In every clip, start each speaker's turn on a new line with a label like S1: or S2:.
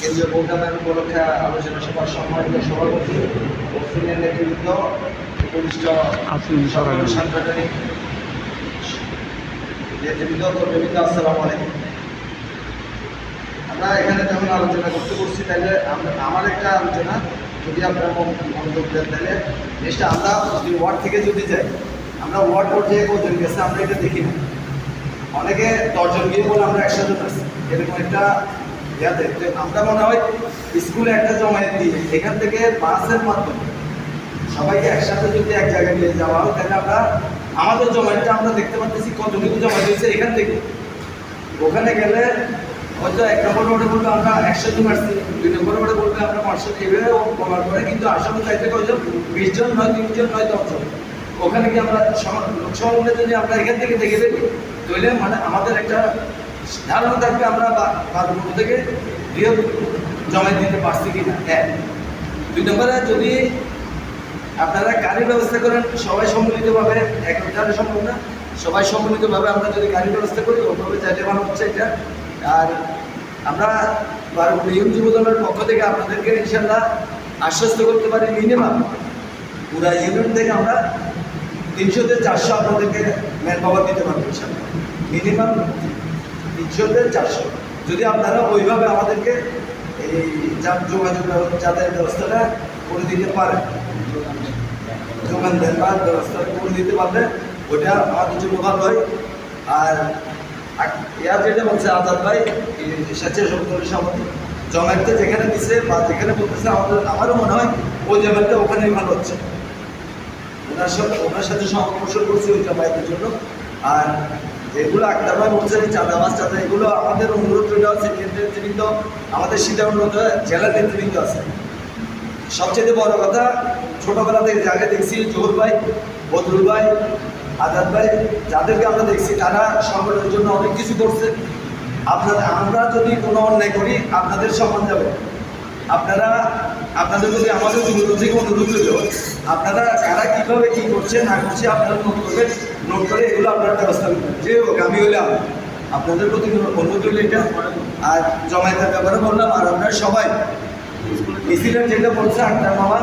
S1: কেন্দ্রীয় প্রোগ্রামের উপলক্ষে আলোচনা সভার সম্মানিত সভাপতি ও সিনিয়র নেতৃবৃন্দ, উপবিষ্ট সাংগঠনিক নেতৃবৃন্দ, কর্মীবৃন্দ, আসসালামু আলাইকুম। আমরা এখানে যখন আলোচনা করতে বসছি তাহলে আমার একটা আলোচনা যদি আপনারা মনোযোগ দেন তাহলে জিনিসটা আমরা যদি ওয়ার্ড থেকে যদি যাই, আমরা ওয়ার্ড পর্যায়ে কজন গেছে আমরা এটা দেখি না। অনেকে 10 জন গিয়ে বলে আমরা 100 জন আসছি, এরকম একটা ইয়াতে আমরা মনে হয় স্কুলে একটা জমায়েত দিয়ে এখান থেকে বাসের মাধ্যমে সবাইকে একসাথে যদি এক জায়গায় নিয়ে যাওয়া হয় তাহলে আমরা আমাদের জমায়েতটা আমরা দেখতে পাচ্ছি কতটুকু জমায়েত হয়েছে এখান থেকে। ওখানে গেলে হয়তো 1 নম্বর ওয়ার্ডে বলবে আমরা 100 জন আসছি, 2 নম্বর ওয়ার্ডে বলবে আমরা 500, এভাবে বলার পরে কিন্তু আসলে চাইতে কয়জন, 20 জন নয়, 30 জন নয়, 10 জন। ওখানে কি আমরা লোকসভা যদি আমরা এখান থেকে দেখে দেখি তাহলে মানে আমাদের একটা ধারণা থাকবে আমরা বারগুলো থেকে বৃহৎ জমায়েত দিতে পারছি কিনা। 1 2 নম্বরে যদি আপনারা গাড়ির ব্যবস্থা করেন সবাই সম্মিলিতভাবে, একটারে সম্ভব না, সবাই সম্মিলিতভাবে আমরা যদি গাড়ির ব্যবস্থা করি ওভাবে চাইতে ভালো হচ্ছে এটা। আর আমরা ইউন যুবদলের পক্ষ থেকে আপনাদেরকে ইনশাল্লাহ আশ্বস্ত করতে পারি মিনিমাম পুরা ইউনিয়ন থেকে আমরা 300 থেকে 400 আপনাদেরকে ম্যান পাওয়ার দিতে পারবো ইনশাল্লাহ। মিনিমাম 300 থেকে 400 যদি আপনারা ওইভাবে আমাদেরকে এই যোগাযোগ যাতায়াত ব্যবস্থাটা করে দিতে পারেন, যোগান দেন বা ব্যবস্থা করে দিতে পারলে ওইটা আমাদের জন্য ভালো হয়। আর যেটা বলছে আজাদ ভাই স্বেচ্ছাসেবক দলের সভাপতি জমায়েতটা যেখানে দিচ্ছে বা যেখানে বলতেছে আমারও মনে হয় ওই জমায়েতটা ওখানেই ভালো হচ্ছে। ওনার সাথে পরামর্শ করছি ওই জমায়েতের জন্য। আর যেগুলো আক্তার ভাই বলছে চাঁদাবাজ এগুলো আমাদের অনুরোধ আছে নেতৃবৃন্দ, আমাদের সীতাকুণ্ড জেলার নেতৃবৃন্দ আছে। সবচেয়ে বড় কথা ছোটবেলা থেকে যাকে দেখছি জোহর ভাই, বদরুল ভাই, আজাদ ভাই, যাদেরকে আমরা দেখছি তারা সংগঠনের জন্য অনেক কিছু করছে। আমরা যদি কোনো অন্যায় করি আপনাদের সম্মান যাবে। আপনাদের যদি আমাদের অনুরোধ থেকে অনুরোধ হলো আপনারা কারা কীভাবে কী করছে না করছে আপনারা নোট করবেন, নোট করে এগুলো আপনার ব্যবস্থা করবেন। যে হোক আমি হলে আপনাদের প্রতি অনুরোধ হলে এটা। আর জমায়েতের ব্যাপারে বললাম। আর আপনারা সবাই মিছিলের যেটা বলছে আক্তার মামা,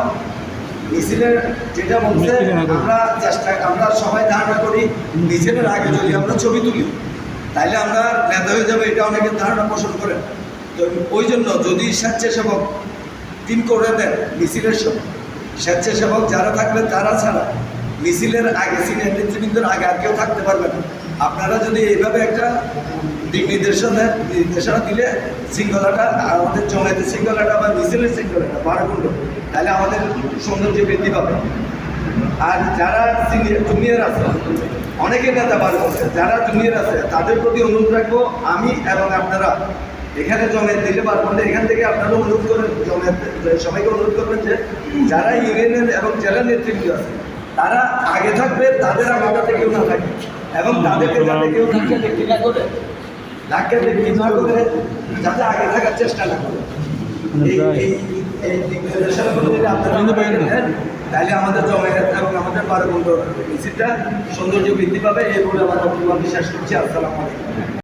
S1: মিছিলের যেটা বলছে আমরা সবাই ধারণা করি মিছিলের আগে যদি আমরা ছবি তুলি তাইলে আমরা নেতা হয়ে যাবে, এটা অনেকের ধারণা পোষণ করেন। তো ওই জন্য যদি স্বেচ্ছাসেবক টিম করে দেন মিছিলের সময়, স্বেচ্ছাসেবক যারা থাকবেন তারা ছাড়া মিছিলের আগে সিনিয়র নেতৃবৃন্দের আগে আর কেউ থাকতে পারবেন। আপনারা যদি এইভাবে একটা দিক নির্দেশনা দিলে শৃঙ্খলাটা, আমাদের জমায়েতের শৃঙ্খলাটা বা মিছিলের শৃঙ্খলাটা বাড়াগুণ্ড, তাহলে আমাদের সৌন্দর্য বৃদ্ধি পাবে। আর যারা জুনিয়র আছে, অনেকে নেতা বার করছে, যারা জুনিয়র আছে তাদের প্রতি অনুরোধ রাখবো আমি এবং আপনারা এখানে জমায়েত দিলে বার করলে এখান থেকে আপনারা অনুরোধ করেন, জমায়েত সবাইকে অনুরোধ করবেন যে যারা ইউনিয়নের এবং জেলার নেতৃত্ব আছে তারা আগে থাকবে, তাদের আগে কেউ না থাকে এবং তাদেরকে যাতে কেউ দেখি না করে, ধাক্কা দেখি না করে যাতে আগে থাকার চেষ্টা না করে। এই দিক নির্দেশনাগুলো যদি আপনারা তাহলে আমাদের জমায়েত এবং আমাদের বারগুণ্ড মিছিলটা সৌন্দর্য বৃদ্ধি পাবে। এই বলে আমার বক্তব্য শেষ করছি। আসসালামু আলাইকুম।